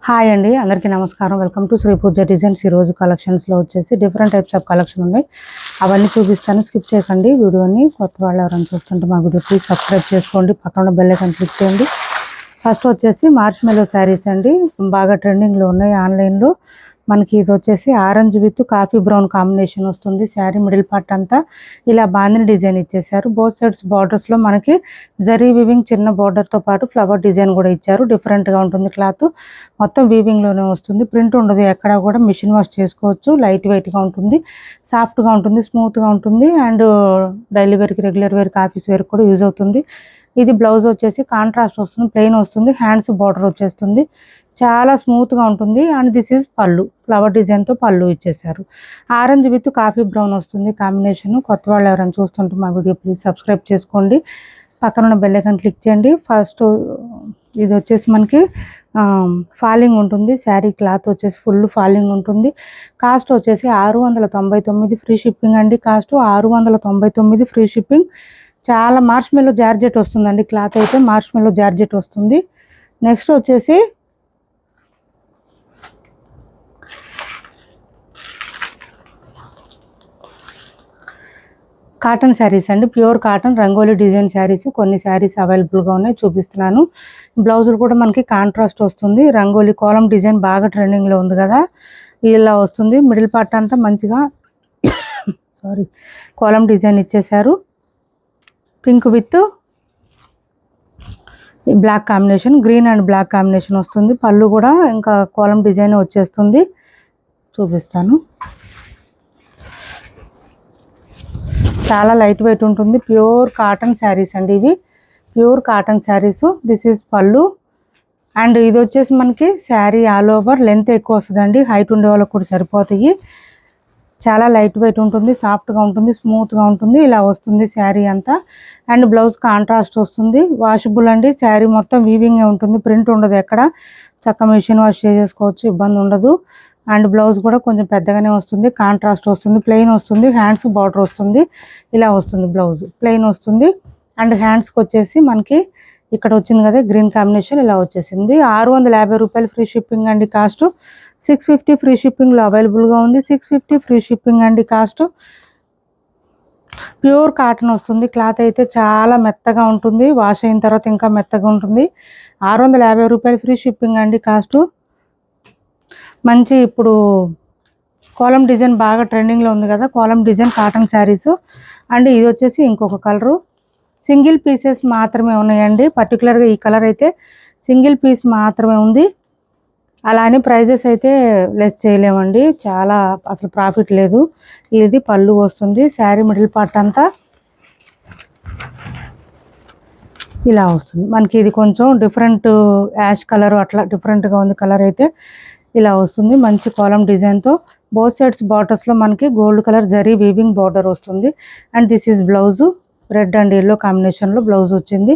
Hi అండి, అందరికీ నమస్కారం. Welcome to Sri Pooja designs. ఈరోజు కలెక్షన్స్లో వచ్చేసి డిఫరెంట్ టైప్స్ ఆఫ్ కలెక్షన్ ఉన్నాయి. అవన్నీ చూపిస్తాను, స్కిప్ చేయకండి వీడియోని. కొత్త వాళ్ళు ఎవరైనా చూస్తుంటే మా వీడియో ప్లీజ్ సబ్స్క్రైబ్ చేసుకోండి, పక్కన బెల్ ఐకాన్ క్లిక్ చేయండి. ఫస్ట్ వచ్చేసి మార్చ్ మెలో శారీస్ అండి, బాగా ట్రెండింగ్లో ఉన్నాయి ఆన్లైన్లో. మనకి ఇది వచ్చేసి orange with coffee brown combination వస్తుంది. శారీ మిడిల్ పార్ట్ అంతా ఇలా బాందిని డిజైన్ ఇచ్చేసారు. బోత్ సైడ్స్ బార్డర్స్లో మనకి జరీ వీవింగ్ చిన్న బార్డర్తో పాటు ఫ్లవర్ డిజైన్ కూడా ఇచ్చారు. డిఫరెంట్గా ఉంటుంది క్లాత్, మొత్తం వీవింగ్లోనే వస్తుంది. ప్రింట్ ఉండదు ఎక్కడా కూడా, మిషన్ వాష్ చేసుకోవచ్చు. లైట్ వెయిట్గా ఉంటుంది, సాఫ్ట్గా ఉంటుంది, స్మూత్గా ఉంటుంది. అండ్ డైలీ వేర్కి, రెగ్యులర్ వేర్కి, ఆఫీస్ వేర్కి కూడా యూజ్ అవుతుంది. ఇది బ్లౌజ్ వచ్చేసి కాంట్రాస్ట్ వస్తుంది, ప్లెయిన్ వస్తుంది. హ్యాండ్స్ బార్డర్ వచ్చేస్తుంది, చాలా స్మూత్గా ఉంటుంది. అండ్ దిస్ ఈజ్ పళ్ళు, ఫ్లవర్ డిజైన్తో పళ్ళు ఇచ్చేసారు. ఆరెంజ్ విత్ కాఫీ బ్రౌన్ వస్తుంది కాంబినేషన్. కొత్త వాళ్ళు ఎవరైనా చూస్తుంటే మా వీడియో ప్లీజ్ సబ్స్క్రైబ్ చేసుకోండి, పక్కన ఉన్న బెల్ ఐకాన్ క్లిక్ చేయండి. ఫస్ట్ ఇది వచ్చేసి మనకి ఫాలింగ్ ఉంటుంది. శారీ క్లాత్ వచ్చేసి ఫుల్ ఫాలింగ్ ఉంటుంది. కాస్ట్ వచ్చేసి 699 ఫ్రీ షిప్పింగ్ అండి. Cost 699 free shipping. చాలా మార్చ్ మెలో జార్జెట్ వస్తుందండి క్లాత్ అయితే, మార్చ్ మెలో జార్జెట్ వస్తుంది. నెక్స్ట్ వచ్చేసి కాటన్ శారీస్ అండి, pure cotton rangoli design saris. కొన్ని శారీస్ అవైలబుల్గా ఉన్నాయి, చూపిస్తున్నాను. బ్లౌజులు కూడా మనకి కాంట్రాస్ట్ వస్తుంది. రంగోలీ కోలం డిజైన్ బాగా ట్రెండింగ్లో ఉంది కదా, ఇలా వస్తుంది. మిడిల్ పార్ట్ అంతా మంచిగా కోలం డిజైన్ ఇచ్చేసారు. Pink with black combination, green and black combination వస్తుంది. పళ్ళు కూడా ఇంకా కోలం డిజైన్ వచ్చేస్తుంది, చూపిస్తాను. చాలా లైట్ వెయిట్ ఉంటుంది, ప్యూర్ కాటన్ శారీస్ అండి ఇవి, pure cotton saris. This is పళ్ళు. అండ్ ఇది వచ్చేసి మనకి శారీ ఆల్ ఓవర్ లెంత్ ఎక్కువ వస్తుందండి, హైట్ ఉండే వాళ్ళకి కూడా సరిపోతాయి. చాలా లైట్ వెయిట్ ఉంటుంది, సాఫ్ట్గా ఉంటుంది, స్మూత్గా ఉంటుంది. ఇలా వస్తుంది శారీ అంతా. అండ్ బ్లౌజ్ కాంట్రాస్ట్ వస్తుంది. వాషబుల్ అండి, శారీ మొత్తం వీవింగే ఉంటుంది, ప్రింట్ ఉండదు ఎక్కడ. చక్క మిషన్ వాష్ చేసుకోవచ్చు, ఇబ్బంది ఉండదు. అండ్ బ్లౌజ్ కూడా కొంచెం పెద్దగానే వస్తుంది, కాంట్రాస్ట్ వస్తుంది, ప్లెయిన్ వస్తుంది. హ్యాండ్స్ బార్డర్ వస్తుంది, ఇలా వస్తుంది. బ్లౌజ్ ప్లెయిన్ వస్తుంది. అండ్ హ్యాండ్స్కి వచ్చేసి మనకి ఇక్కడ వచ్చింది కదా గ్రీన్ కాంబినేషన్, ఇలా వచ్చేసింది. 650 రూపాయలు ఫ్రీ షిప్పింగ్ అండి. కాస్ట్ 650 ఫ్రీ షిప్పింగ్లో అవైలబుల్గా ఉంది. 650 ఫ్రీ షిప్పింగ్ అండి. కాస్ట్ ప్యూర్ కాటన్ వస్తుంది. క్లాత్ అయితే చాలా మెత్తగా ఉంటుంది, వాష్ అయిన తర్వాత ఇంకా మెత్తగా ఉంటుంది. 650 రూపాయలు ఫ్రీ షిప్పింగ్ అండి. కాస్ట్ మంచి, ఇప్పుడు కోలం డిజైన్ బాగా ట్రెండింగ్లో ఉంది కదా, kolam design cotton saris. And ఇది వచ్చేసి ఇంకొక కలరు, సింగిల్ పీసెస్ మాత్రమే ఉన్నాయండి. పర్టికులర్గా ఈ కలర్ అయితే సింగిల్ పీస్ మాత్రమే ఉంది. అలానే ప్రైజెస్ అయితే లెస్ చేయలేమండి, చాలా అసలు ప్రాఫిట్ లేదు. ఇది పళ్ళు వస్తుంది. శారీ మిడిల్ పార్ట్ అంతా ఇలా వస్తుంది మనకి. ఇది కొంచెం డిఫరెంట్ యాష్ కలర్, అట్లా డిఫరెంట్గా ఉంది కలర్ అయితే. ఇలా వస్తుంది మంచి కాలం డిజైన్తో. బోత్ సైడ్స్ బార్డర్స్లో మనకి gold colour zari weaving border వస్తుంది. And this is blouse, red and yellow కాంబినేషన్లో బ్లౌజ్ వచ్చింది.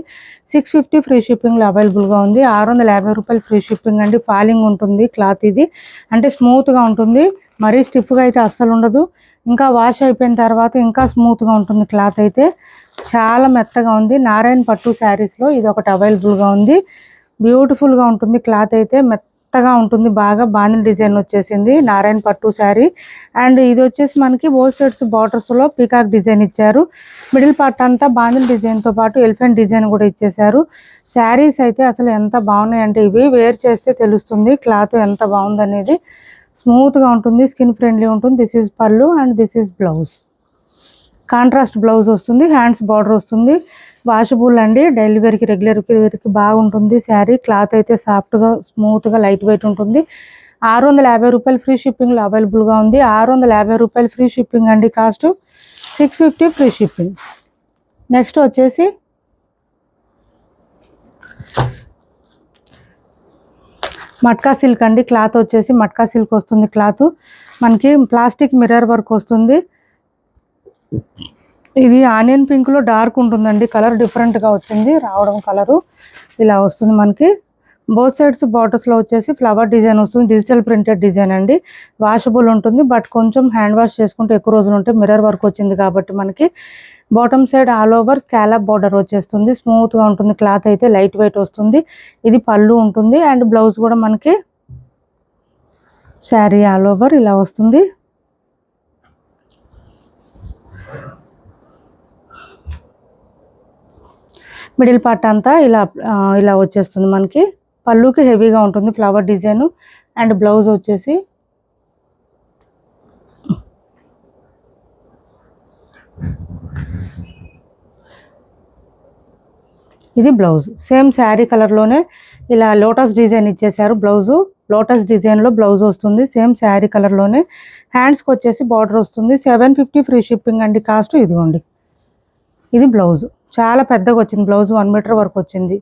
650 ఫ్రీ షిప్పింగ్లో అవైలబుల్గా ఉంది. 650 రూపాయలు ఫ్రీ షిప్పింగ్ అండి. ఫాలింగ్ ఉంటుంది క్లాత్ ఇది, అంటే స్మూత్గా ఉంటుంది, మరీ స్టిఫ్గా అయితే అస్సలు ఉండదు. ఇంకా వాష్ అయిపోయిన తర్వాత ఇంకా స్మూత్గా ఉంటుంది క్లాత్ అయితే, చాలా మెత్తగా ఉంది. నారాయణ పట్టు శారీస్లో ఇది ఒకటి అవైలబుల్గా ఉంది. బ్యూటిఫుల్గా ఉంటుంది క్లాత్ అయితే, మెత్తగా ఉంటుంది, బాగా బాందిని డిజైన్ వచ్చేసింది నారాయణ పట్టు శారీ. అండ్ ఇది వచ్చేసి మనకి బోత్ సైడ్స్ బార్డర్స్లో పీకాక్ డిజైన్ ఇచ్చారు. మిడిల్ పార్ట్ అంతా బాందిని డిజైన్తో పాటు ఎలిఫెంట్ డిజైన్ కూడా ఇచ్చేసారు. శారీస్ అయితే అసలు ఎంత బాగున్నాయంటే, ఇవి వేర్ చేస్తే తెలుస్తుంది క్లాత్ ఎంత బాగుందనేది. స్మూత్గా ఉంటుంది, స్కిన్ ఫ్రెండ్లీ ఉంటుంది. దిస్ ఈజ్ పళ్ళు and this is blouse. Contrast blouse వస్తుంది, హ్యాండ్స్ బార్డర్ వస్తుంది. వాషబుల్ అండి, డైలీ వేర్కి, రెగ్యులర్ వేర్కి బాగుంటుంది శారీ. క్లాత్ అయితే సాఫ్ట్గా, స్మూత్గా, లైట్ వెయిట్ ఉంటుంది. 650 రూపాయలు ఫ్రీ షిప్పింగ్లో అవైలబుల్గా ఉంది. 650 రూపాయలు ఫ్రీ షిప్పింగ్ అండి. Cost 650 free shipping. నెక్స్ట్ వచ్చేసి మట్కా సిల్క్ అండి. క్లాత్ వచ్చేసి మట్కా సిల్క్ వస్తుంది. క్లాత్ మనకి ప్లాస్టిక్ మిర్రర్ వర్క్ వస్తుంది. ఇది ఆనియన్ పింక్లో డార్క్ ఉంటుందండి, కలర్ డిఫరెంట్గా వచ్చింది రావడం కలరు. ఇలా వస్తుంది మనకి. బోత్ సైడ్స్ బార్డర్స్లో వచ్చేసి ఫ్లవర్ డిజైన్ వస్తుంది, డిజిటల్ ప్రింటెడ్ డిజైన్ అండి. వాషబుల్ ఉంటుంది, బట్ కొంచెం హ్యాండ్ వాష్ చేసుకుంటే ఎక్కువ రోజులు ఉంటే. మిర్రర్ వర్క్ వచ్చింది కాబట్టి మనకి. Bottom side all over scallop border వచ్చేస్తుంది, స్మూత్గా ఉంటుంది క్లాత్ అయితే, లైట్ వెయిట్ వస్తుంది. ఇది పళ్ళు ఉంటుంది. అండ్ బ్లౌజ్ కూడా మనకి శారీ ఆల్ ఓవర్ ఇలా వస్తుంది. మిడిల్ పార్ట్ అంతా ఇలా వచ్చేస్తుంది మనకి. పళ్ళుకి హెవీగా ఉంటుంది ఫ్లవర్ డిజైన్. అండ్ బ్లౌజ్ వచ్చేసి ఇది బ్లౌజ్. సేమ్ శారీ కలర్లోనే ఇలా లోటస్ డిజైన్ ఇచ్చేసారు. లోటస్ డిజైన్లో బ్లౌజ్ వస్తుంది. సేమ్ శారీ కలర్లోనే. హ్యాండ్స్కి వచ్చేసి బార్డర్ వస్తుంది. 750 ఫ్రీ షిప్పింగ్ అండి కాస్ట్. ఇదిగోండి, ఇది బ్లౌజ్. చాలా పెద్దగా వచ్చింది బ్లౌజ్, 1 మీటర్ వరకు వచ్చింది.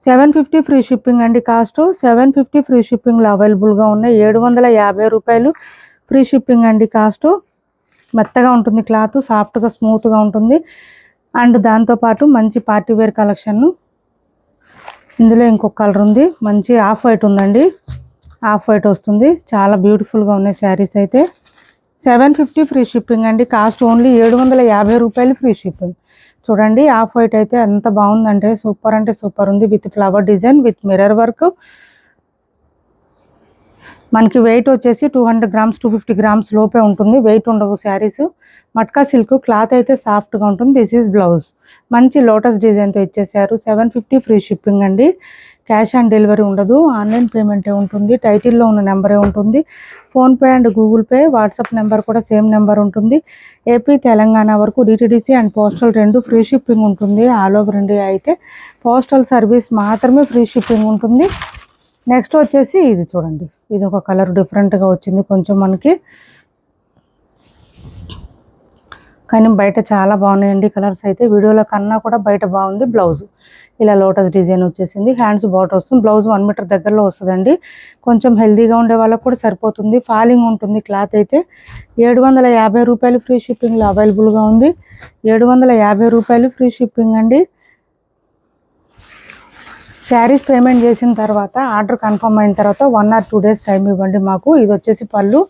750 ఫ్రీ షిప్పింగ్ అండి కాస్ట్. 750 ఫ్రీ షిప్పింగ్లో అవైలబుల్గా ఉన్నాయి. 750 రూపాయలు ఫ్రీ షిప్పింగ్ అండి కాస్ట్. మెత్తగా ఉంటుంది క్లాత్, సాఫ్ట్గా స్మూత్గా ఉంటుంది. అండ్ దాంతోపాటు మంచి పార్టీ వేర్ కలెక్షన్. ఇందులో ఇంకొక కలర్ ఉంది, మంచి ఆఫ్ వైట్ ఉందండి. ఆఫ్ వైట్ వస్తుంది. చాలా బ్యూటిఫుల్గా ఉన్నాయి శారీస్ అయితే. 750 ఫ్రీ షిప్పింగ్ అండి కాస్ట్. ఓన్లీ 750 రూపాయలు ఫ్రీ షిప్పింగ్. చూడండి ఆఫ్ వైట్ అయితే ఎంత బాగుందంటే సూపర్ అంటే సూపర్ ఉంది. With flower design, with mirror work. మనకి వెయిట్ వచ్చేసి 200 గ్రామ్స్ 250 గ్రామ్స్ లోపే ఉంటుంది. వెయిట్ ఉండవు శారీస్. మట్కా సిల్క్ క్లాత్ అయితే సాఫ్ట్గా ఉంటుంది. This is blouse. మంచి లోటస్ డిజైన్తో ఇచ్చేసారు. 750 ఫ్రీ షిప్పింగ్ అండి. క్యాష్ ఆన్ డెలివరీ ఉండదు, ఆన్లైన్ పేమెంటే ఉంటుంది. టైటిల్లో ఉన్న నెంబరే ఉంటుంది. PhonePe and Google pay, WhatsApp number కూడా సేమ్ నెంబర్ ఉంటుంది. ఏపీ తెలంగాణ వరకు DTDC and postal 2 free shipping ఉంటుంది. ఆల్ ఓవర్ ఇండియా అయితే పోస్టల్ సర్వీస్ మాత్రమే ఫ్రీ షిప్పింగ్ ఉంటుంది. నెక్స్ట్ వచ్చేసి ఇది చూడండి, ఇది ఒక కలర్ డిఫరెంట్గా వచ్చింది కొంచెం మనకి. కానీ బయట చాలా బాగున్నాయండి కలర్స్ అయితే. వీడియోలో కన్నా కూడా బయట బాగుంది. బ్లౌజ్ ఇలా లోటస్ డిజైన్ వచ్చేసింది. హ్యాండ్స్ బార్డర్ వస్తుంది. బ్లౌజ్ 1 మీటర్ దగ్గరలో వస్తుందండి. కొంచెం హెల్దీగా ఉండే వాళ్ళకు కూడా సరిపోతుంది. ఫాలింగ్ ఉంటుంది క్లాత్ అయితే. 750 రూపాయలు ఫ్రీ షిప్పింగ్లో అవైలబుల్గా ఉంది. 750 రూపాయలు ఫ్రీ షిప్పింగ్ అండి. శారీస్ పేమెంట్ చేసిన తర్వాత, ఆర్డర్ కన్ఫర్మ్ అయిన తర్వాత 1 or 2 days టైం ఇవ్వండి మాకు. ఇది వచ్చేసి పళ్ళు.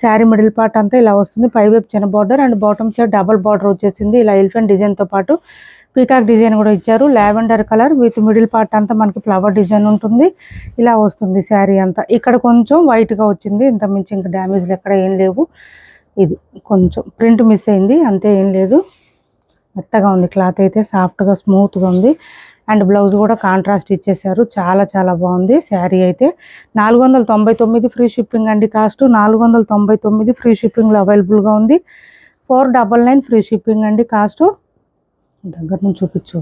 శారీ మిడిల్ పార్ట్ అంతా ఇలా వస్తుంది. పైవైపు చిన్న border and bottom side double border వచ్చేసింది. ఇలా ఎలిఫెంట్ డిజైన్తో పాటు పీకాక్ డిజైన్ కూడా ఇచ్చారు. Lavender colour with middle part అంతా మనకి ఫ్లవర్ డిజైన్ ఉంటుంది. ఇలా వస్తుంది శారీ అంతా. ఇక్కడ కొంచెం వైట్గా వచ్చింది, ఇంత మించి ఇంకా డ్యామేజ్లు ఎక్కడ ఏం లేవు. ఇది కొంచెం ప్రింట్ మిస్ అయింది, అంతే, ఏం లేదు. మెత్తగా ఉంది క్లాత్ అయితే, సాఫ్ట్గా స్మూత్గా ఉంది. అండ్ బ్లౌజ్ కూడా కాంట్రాస్ట్ ఇచ్చేసారు. చాలా చాలా బాగుంది శారీ అయితే. 499 ఫ్రీ షిప్పింగ్ అండి కాస్ట్. 499 ఫ్రీ షిప్పింగ్లో అవైలబుల్గా ఉంది. 499 ఫ్రీ షిప్పింగ్ అండి కాస్ట్. దగ్గర నుంచి చూపించు.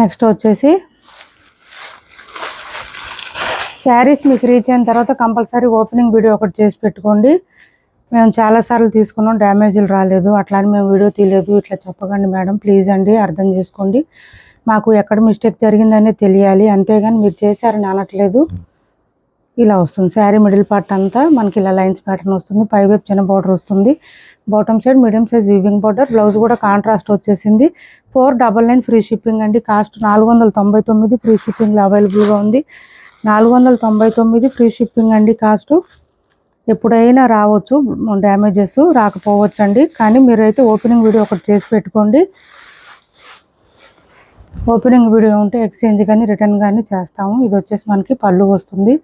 నెక్స్ట్ వచ్చేసి శారీస్ మీకు రీచ్ అయిన తర్వాత కంపల్సరీ ఓపెనింగ్ వీడియో ఒకటి చేసి పెట్టుకోండి. మేము చాలాసార్లు తీసుకున్నాం, డ్యామేజ్లు రాలేదు, అట్లా అని మేము వీడియో తీయలేదు ఇట్లా చెప్పకండి మేడం, ప్లీజ్ అండి, అర్థం చేసుకోండి. మాకు ఎక్కడ మిస్టేక్ జరిగిందనే తెలియాలి, అంతేగాని మీరు చేశారని అనట్లేదు. ఇలా వస్తుంది శారీ మిడిల్ పార్ట్ అంతా మనకి ఇలా లైన్స్ ప్యాటర్న్ వస్తుంది. పైవైపు చిన్న బార్డర్ వస్తుంది. Bottom side medium size weaving border. Blouse కూడా కాంట్రాస్ట్ వచ్చేసింది. 499 ఫ్రీ షిప్పింగ్ అండి కాస్ట్. 499 ఫ్రీ షిప్పింగ్లో అవైలబుల్గా ఉంది. 499 ఫ్రీ షిప్పింగ్ అండి కాస్ట్. ఎప్పుడైనా రావచ్చు, డ్యామేజెస్ రాకపోవచ్చు అండి, కానీ మీరైతే ఓపెనింగ్ వీడియో ఒకటి చేసి పెట్టుకోండి. ఓపెనింగ్ వీడియో ఉంటే ఎక్స్చేంజ్ కానీ రిటర్న్ కానీ చేస్తాము. ఇది వచ్చేసి మనకి పళ్ళు వస్తుంది.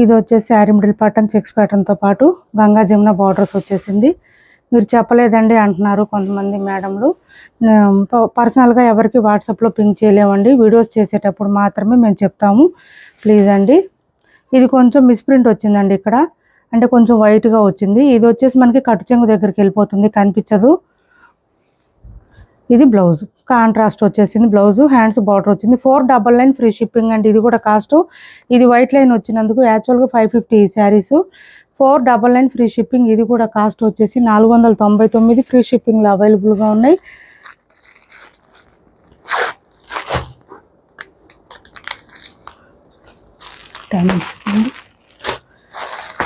ఇది వచ్చేసి శారీ మిడిల్ ప్యాటర్న్ చెక్స్ ప్యాటర్న్తో పాటు గంగా జమున బార్డర్స్ వచ్చేసింది. మీరు చెప్పలేదండి అంటున్నారు కొంతమంది మేడంలు. పర్సనల్గా ఎవరికి వాట్సాప్లో పింక్ చేయలేమండి, వీడియోస్ చేసేటప్పుడు మాత్రమే మేము చెప్తాము, ప్లీజ్ అండి. ఇది కొంచెం మిస్ప్రింట్ వచ్చిందండి ఇక్కడ, అంటే కొంచెం వైట్గా వచ్చింది. ఇది వచ్చేసి మనకి కట్టు చెంగు దగ్గరికి వెళ్ళిపోతుంది, కనిపించదు. ఇది బ్లౌజ్ కాంట్రాస్ట్ వచ్చేసింది. బ్లౌజ్ హ్యాండ్స్ బార్డర్ వచ్చింది. 499 ఫ్రీ షిప్పింగ్ అండి. ఇది కూడా కాస్ట్. ఇది వైట్ లైన్ వచ్చినందుకు యాక్చువల్గా 550 శారీస్. 499 free shipping. ఇది కూడా కాస్ట్ వచ్చేసి 499 ఫ్రీ షిప్పింగ్లో అవైలబుల్గా ఉన్నాయి.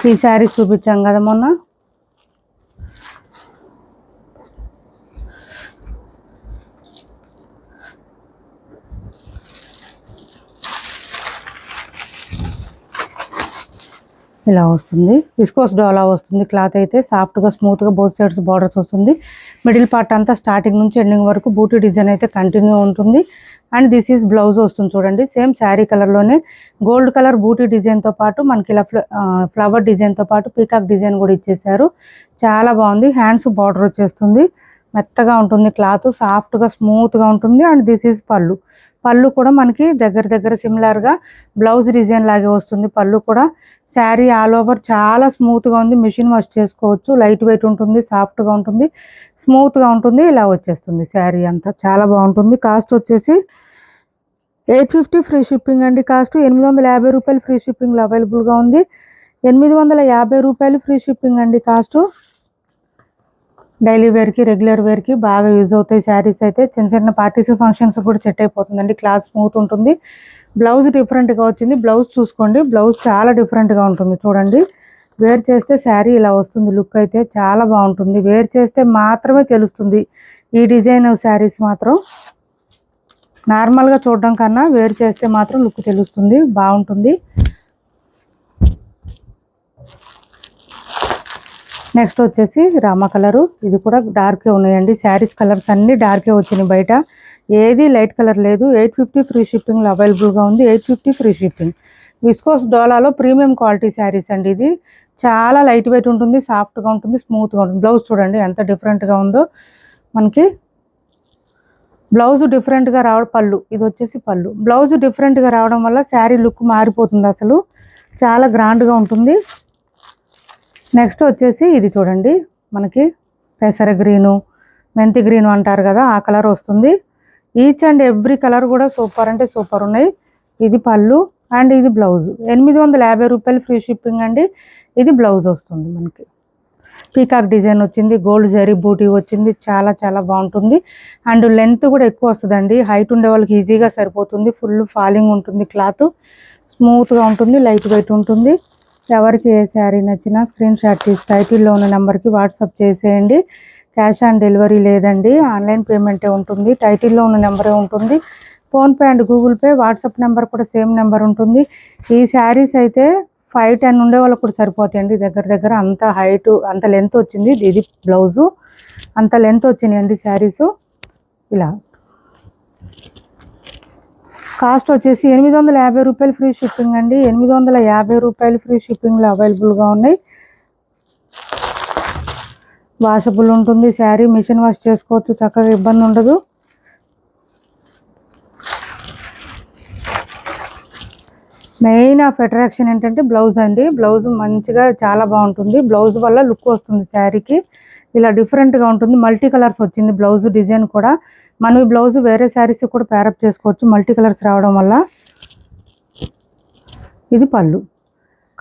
ఈ శారీస్ చూపించాం కదా మొన్న. ఇలా వస్తుంది. విస్కోస్ డోలా వస్తుంది. క్లాత్ అయితే సాఫ్ట్గా స్మూత్గా బోత్ సైడ్స్ బార్డర్స్ వస్తుంది. మిడిల్ పార్ట్ అంతా స్టార్టింగ్ నుంచి ఎండింగ్ వరకు బూటీ డిజైన్ అయితే కంటిన్యూ ఉంటుంది. అండ్ దిస్ ఈజ్ బ్లౌజ్ వస్తుంది చూడండి. సేమ్ శారీ కలర్లోనే గోల్డ్ కలర్ బూటీ డిజైన్తో పాటు మనకి ఇలా ఫ్లవర్ డిజైన్తో పాటు పీకాక్ డిజైన్ కూడా ఇచ్చేసారు. చాలా బాగుంది. హ్యాండ్స్ బార్డర్ వచ్చేస్తుంది. మెత్తగా ఉంటుంది క్లాత్, సాఫ్ట్గా స్మూత్గా ఉంటుంది. అండ్ దిస్ ఈజ్ పళ్ళు. పళ్ళు కూడా మనకి దగ్గర సిమిలర్గా బ్లౌజ్ డిజైన్ లాగే వస్తుంది. పళ్ళు కూడా శారీ ఆల్ ఓవర్ చాలా స్మూత్గా ఉంది. మిషన్ వాష్ చేసుకోవచ్చు. లైట్ వెయిట్ ఉంటుంది, సాఫ్ట్గా ఉంటుంది, స్మూత్గా ఉంటుంది. ఇలా వచ్చేస్తుంది శారీ అంతా. చాలా బాగుంటుంది. కాస్ట్ వచ్చేసి 850 ఫ్రీ షిప్పింగ్ అండి. కాస్ట్ 850 రూపాయలు ఫ్రీ షిప్పింగ్లో అవైలబుల్గా ఉంది. 850 రూపాయలు ఫ్రీ షిప్పింగ్ అండి కాస్ట్. డైలీ వేర్కి, రెగ్యులర్ వేర్కి బాగా యూజ్ అవుతాయి శారీస్ అయితే. చిన్న పార్టీస్, ఫంక్షన్స్ కూడా సెట్ అయిపోతుందండి. క్లాత్ స్మూత్ ఉంటుంది. బ్లౌజ్ డిఫరెంట్గా వచ్చింది. బ్లౌజ్ చూసుకోండి. బ్లౌజ్ చాలా డిఫరెంట్గా ఉంటుంది చూడండి. వేర్ చేస్తే శారీ ఇలా వస్తుంది. లుక్ అయితే చాలా బాగుంటుంది. వేర్ చేస్తే మాత్రమే తెలుస్తుంది ఈ డిజైన్ శారీస్ మాత్రం. నార్మల్గా చూడడం కన్నా వేర్ చేస్తే మాత్రం లుక్ తెలుస్తుంది, బాగుంటుంది. నెక్స్ట్ వచ్చేసి రామా కలరు. ఇది కూడా డార్కే ఉన్నాయండి. శారీస్ కలర్స్ అన్నీ డార్కే వచ్చినాయి. బయట ఏది లైట్ కలర్ లేదు. 850 ఫ్రీ షిప్పింగ్లో అవైలబుల్గా ఉంది. 850 ఫ్రీ షిప్పింగ్. విస్కోస్ డోలాలో ప్రీమియం క్వాలిటీ శారీస్ అండి. ఇది చాలా లైట్ వెయిట్ ఉంటుంది, సాఫ్ట్గా ఉంటుంది, స్మూత్గా ఉంటుంది. బ్లౌజ్ చూడండి ఎంత డిఫరెంట్గా ఉందో మనకి. బ్లౌజ్ డిఫరెంట్గా రావడం, పళ్ళు ఇది వచ్చేసి పళ్ళు. బ్లౌజ్ డిఫరెంట్గా రావడం వల్ల శారీ లుక్ మారిపోతుంది. అసలు చాలా గ్రాండ్గా ఉంటుంది. నెక్స్ట్ వచ్చేసి ఇది చూడండి. మనకి పెసర గ్రీను, మెంతి గ్రీను అంటారు కదా, ఆ కలర్ వస్తుంది. ఈచ్ అండ్ ఎవ్రీ కలర్ కూడా సూపర్ అంటే సూపర్ ఉన్నాయి. ఇది పళ్ళు అండ్ ఇది బ్లౌజ్. 850 రూపాయలు ఫ్రీ షిప్పింగ్ అండి. ఇది బ్లౌజ్ వస్తుంది మనకి. పీకాక్ డిజైన్ వచ్చింది, గోల్డ్ జరీ బూటీ వచ్చింది. చాలా చాలా బాగుంటుంది. అండ్ లెంత్ కూడా ఎక్కువ వస్తుందండి. హైట్ ఉండే వాళ్ళకి ఈజీగా సరిపోతుంది. ఫుల్ ఫాలింగ్ ఉంటుంది. క్లాత్ స్మూత్గా ఉంటుంది, లైట్ వెయిట్ ఉంటుంది. ఎవరికి ఏ శారీ నచ్చినా స్క్రీన్ షాట్ తీసి టైటిల్లో ఉన్న నెంబర్కి వాట్సాప్ చేసేయండి. క్యాష్ ఆన్ డెలివరీ లేదండి, ఆన్లైన్ పేమెంటే ఉంటుంది. టైటిల్లో ఉన్న నెంబరే ఉంటుంది. PhonePe and Google pay, WhatsApp number కూడా సేమ్ నెంబర్ ఉంటుంది. ఈ శారీస్ అయితే 5-10 ఉండే వాళ్ళకి కూడా సరిపోతాయండి. దగ్గర అంత హైటు, అంత లెంత్ వచ్చింది. ఇది బ్లౌజు, అంత లెంత్ వచ్చినాయండి శారీసు. ఇలా కాస్ట్ వచ్చేసి 850 రూపాయలు ఫ్రీ షిప్పింగ్ అండి. 850 రూపాయలు ఫ్రీ షిప్పింగ్లో అవైలబుల్గా ఉన్నాయి. వాషబుల్ ఉంటుంది శారీ. మిషన్ వాష్ చేసుకోవచ్చు, చక్కగా ఇబ్బంది ఉండదు. మెయిన్ ఆఫ్ అట్రాక్షన్ ఏంటంటే బ్లౌజ్ అండి. బ్లౌజ్ మంచిగా చాలా బాగుంటుంది. బ్లౌజ్ వల్ల లుక్ వస్తుంది శారీకి. ఇలా డిఫరెంట్గా ఉంటుంది. మల్టీ కలర్స్ వచ్చింది బ్లౌజ్ డిజైన్ కూడా. మనం ఈ బ్లౌజ్ వేరే శారీస్ కూడా ప్యారప్ చేసుకోవచ్చు మల్టీ కలర్స్ రావడం వల్ల. ఇది పళ్ళు.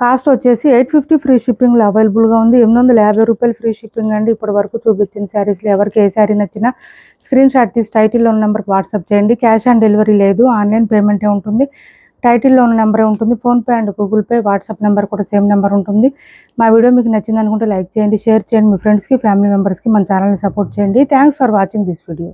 కాస్ట్ వచ్చేసి 850 ఫ్రీ షిప్పింగ్లో అవైలబుల్గా ఉంది. 850 రూపాయలు ఫ్రీ షిప్పింగ్ అండి. ఇప్పటి వరకు చూపించిన శారీస్లో ఎవరికి ఏ శారీ నచ్చినా స్క్రీన్ షాట్ తీసి టైటిల్లో ఉన్న నెంబర్కి వాట్సాప్ చేయండి. క్యాష్ ఆన్ డెలివరీ లేదు, ఆన్లైన్ పేమెంటే ఉంటుంది. టైటిల్లో ఉన్న నెంబరే ఉంటుంది. PhonePe and Google pay, WhatsApp number కూడా సేమ్ నెంబర్ ఉంటుంది. మా వీడియో మీకు నచ్చింది అనుకుంటే లైక్ చేయండి, షేర్ చేయండి. మీ ఫ్రెండ్స్కి, ఫ్యామిలీ మెంబర్స్కి మన ఛానల్ని సపోర్ట్ చేయండి. Thanks for watching this video.